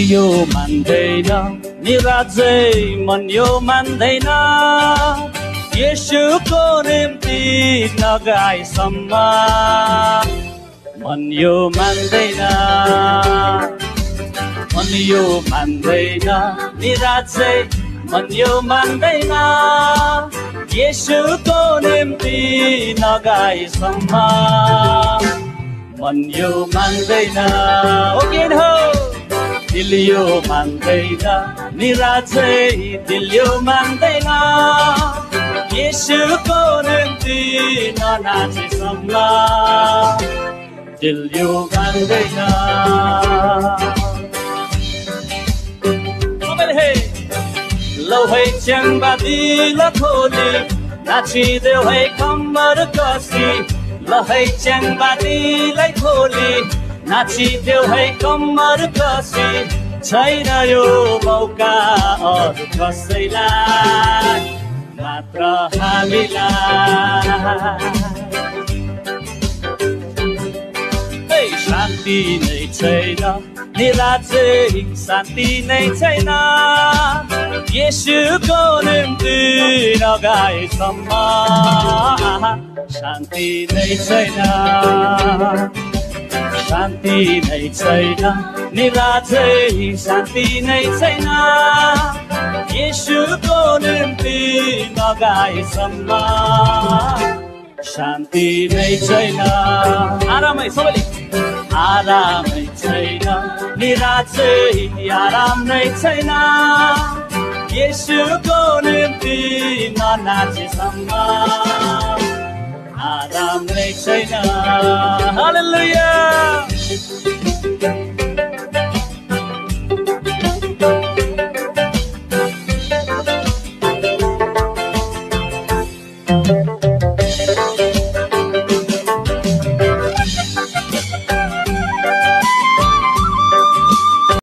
यो मान्दैन निराजै मन यो मान्दैन येशूको निम्ति नगाएसम्म मन यो मान्दैन निराजै मन यो मान्दैन येशूको निम्ति नगाएसम्म मन यो मान्दैन हो दिल यो मान्दैन निराजै दिल यो मान्दैन येशूको निम्ति ननाचेसम्म दिल यो मान्दैन लौ है च्याङबादी लखोली नाचिदेऊ है कम्मर कसी ल है च्याङबादीलाई खोली नाचिदेऊ है कम्मर कसी छैन यो मौका अरू कसैलाई मात्र हामीलाई शान्ति नै छैन निराजै शान्ति नै छैन येशूको निम्ति नगाएसम्म शान्ति नै छैन शान्ति नै छैन निराजै शान्ति नै छैन येशूको निम्ति नगाएसम्म शान्ति नै छैन आरामै सबैले आरामै छैन निराजै आराम नै छैन येशूको निम्ति ननाचेसम्म आराम नै छैन हालेलुया